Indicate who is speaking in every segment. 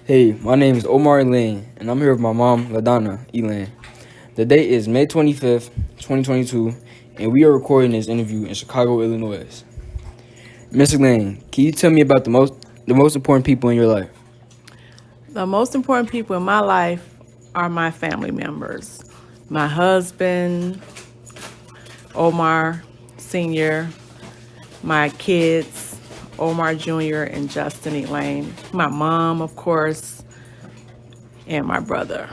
Speaker 1: Hey, my name is Omar Lane, and I'm here with my mom, LaDonna Elan. The date is May 25th, 2022, and we are recording this interview in Chicago, Illinois. Mr. Lane, can you tell me about the most important people in your life?
Speaker 2: The most important people in my life are my family members. My husband, Omar Sr., my kids, Omar Jr. and Justin Elaine, my mom, of course, and my brother.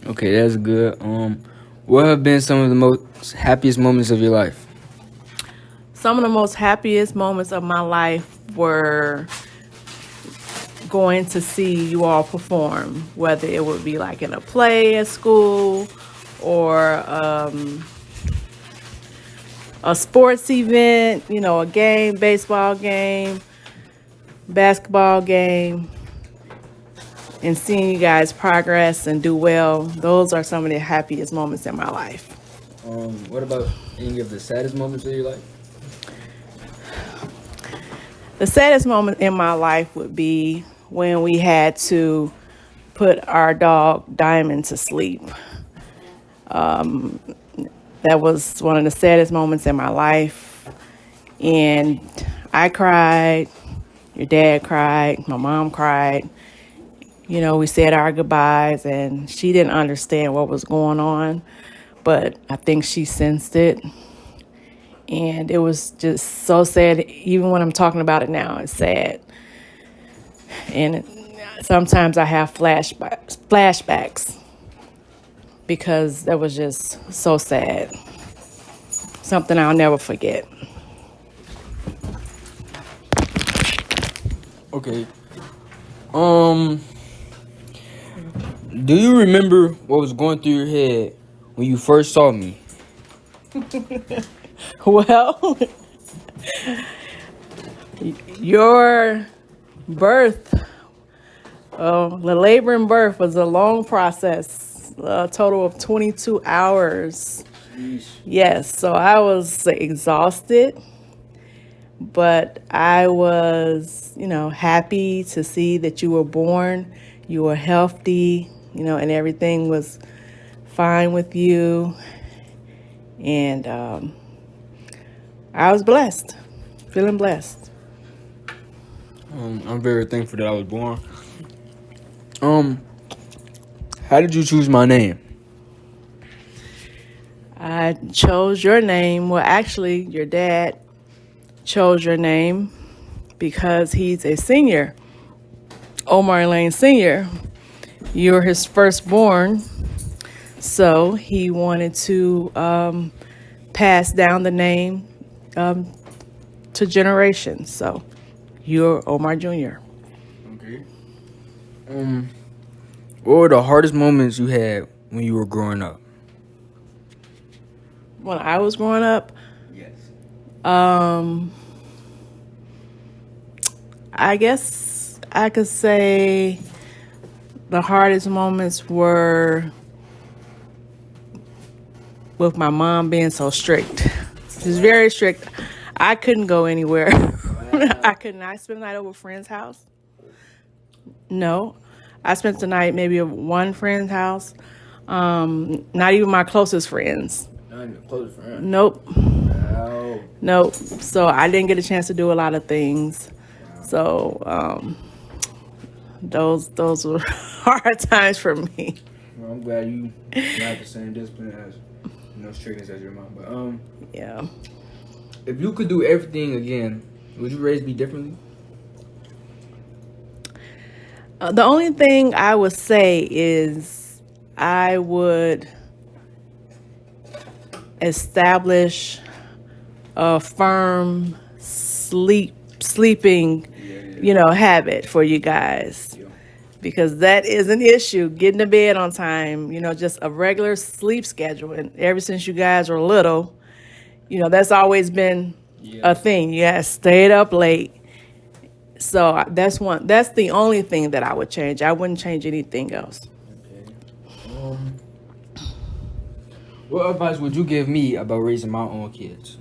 Speaker 1: Okay, that's good. What have been some of the most happiest moments of your life?
Speaker 2: Some of the most happiest moments of my life were going to see you all perform, whether it would be like in a play at school or a sports event, a game, baseball game, basketball game, and seeing you guys progress and do well. Those are some of the happiest moments in my life.
Speaker 1: What about any of the saddest moments of your life?
Speaker 2: The saddest moment in my life would be when we had to put our dog Diamond to sleep. That was one of the saddest moments in my life. And I cried, your dad cried, my mom cried. We said our goodbyes, and she didn't understand what was going on, but I think she sensed it. And it was just so sad. Even when I'm talking about it now, it's sad. And sometimes I have flashbacks because that was just so sad. Something I'll never forget.
Speaker 1: Okay. Do you remember what was going through your head when you first saw me?
Speaker 2: Well, your birth, the labor and birth was a long process, a total of 22 hours. Yes, so I was exhausted, but I was, happy to see that you were born, you were healthy, and everything was fine with you. And I was blessed, feeling blessed.
Speaker 1: I'm very thankful that I was born. How did you choose my name?
Speaker 2: I chose your name. Well, actually, your dad chose your name because he's a senior, Omar Lane Sr. You're his firstborn, so he wanted to pass down the name to generations. So you're Omar Jr.
Speaker 1: Okay. What were the hardest moments you had when you were growing up?
Speaker 2: When I was growing up,
Speaker 1: Yes.
Speaker 2: I guess I could say the hardest moments were with my mom being so strict. She's very strict. I couldn't go anywhere. I could not spend the night over a friend's house. No. I spent the night maybe at one friend's house. Not even my closest friends.
Speaker 1: Not your close friend.
Speaker 2: Nope.
Speaker 1: Wow.
Speaker 2: Nope. So I didn't get a chance to do a lot of things. So those were hard times for me.
Speaker 1: Well, I'm glad you have the same discipline as strictness as your mom. But
Speaker 2: Yeah.
Speaker 1: if you could do everything again, would you raise me differently?
Speaker 2: The only thing I would say is I would establish a firm sleeping, habit for you guys.
Speaker 1: Yeah.
Speaker 2: Because that is an issue, getting to bed on time, just a regular sleep schedule. And ever since you guys were little, that's always been a thing. You guys stayed up late. So that's the only thing that I would change. I wouldn't change anything else.
Speaker 1: Okay. What advice would you give me about raising my own kids?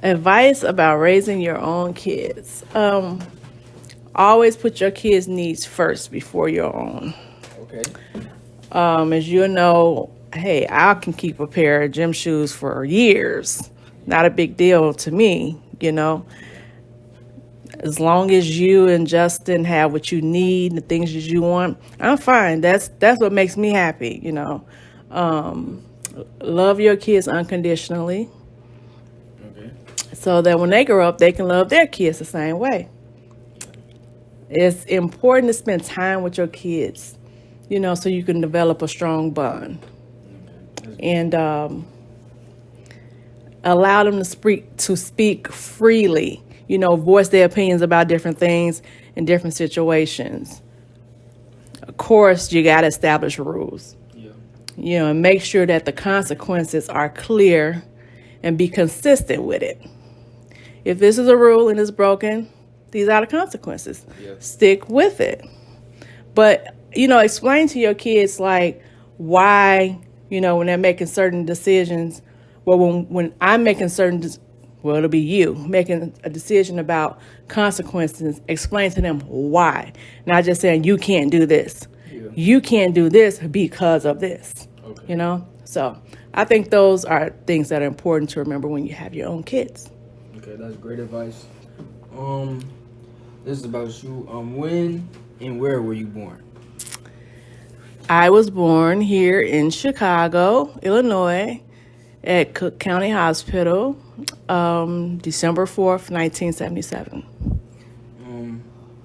Speaker 2: Advice about raising your own kids. always put your kids' needs first before your own.
Speaker 1: Okay.
Speaker 2: As you know, hey, I can keep a pair of gym shoes for years. Not a big deal to me, you know. As long as you and Justin have what you need, the things that you want, I'm fine. That's what makes me happy, you know. Love your kids unconditionally,
Speaker 1: Okay.
Speaker 2: so that when they grow up, they can love their kids the same way. It's important to spend time with your kids, you know, so you can develop a strong bond. And allow them to speak freely, you know, voice their opinions about different things in different situations. Of course, you got to establish rules,
Speaker 1: Yeah.
Speaker 2: you know, and make sure that the consequences are clear and be consistent with it. If this is a rule and it's broken, these are the consequences.
Speaker 1: Yeah.
Speaker 2: Stick with it. But, you know, explain to your kids, like, why, you know, when they're making certain decisions, well, when I'm making well, it'll be you making a decision about consequences, explain to them why. Not just saying you can't do this.
Speaker 1: Yeah.
Speaker 2: You can't do this because of this,
Speaker 1: Okay.
Speaker 2: you know? So I think those are things that are important to remember when you have your own kids.
Speaker 1: Okay, that's great advice. This is about you. When and where were you born?
Speaker 2: I was born here in Chicago, Illinois, at Cook County Hospital, December 4th, 1977.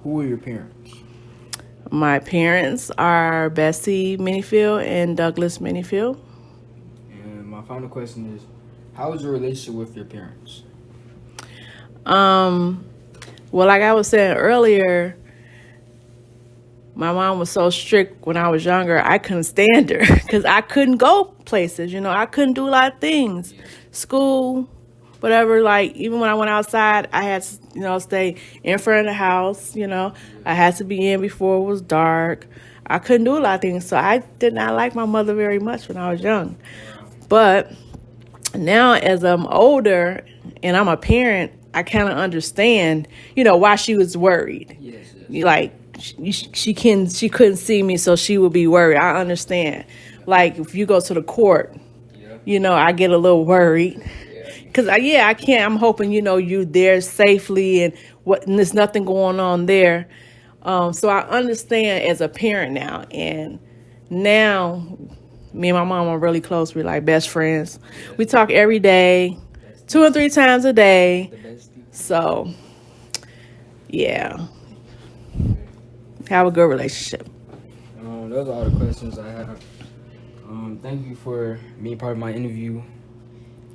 Speaker 1: Who were your parents?
Speaker 2: My parents are Bessie Minifield and Douglas Minifield.
Speaker 1: And my final question is, how was your relationship with your parents?
Speaker 2: Well, like I was saying earlier, my mom was so strict when I was younger, I couldn't stand her because I couldn't go places, you know, I couldn't do a lot of things. School, whatever, like even when I went outside, I had to, you know, stay in front of the house, you know, I had to be in before it was dark. I couldn't do a lot of things, so I did not like my mother very much when I was young. But now as I'm older and I'm a parent, I kind of understand, you know, why she was worried.
Speaker 1: Yes.
Speaker 2: Like she couldn't see me, so she would be worried. I understand. Like if you go to the court, you know, I get a little worried because I can't. I'm hoping, you know, you there safely and there's nothing going on there. So I understand as a parent now, and now me and my mom are really close. We're like best friends. We talk every day, 2 or 3 times a day. So, yeah, have a good relationship.
Speaker 1: Those are all the questions I have. Thank you for being part of my interview.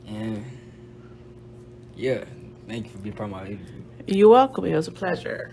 Speaker 1: And yeah, thank you for being part of my interview.
Speaker 2: You're welcome. It was a pleasure.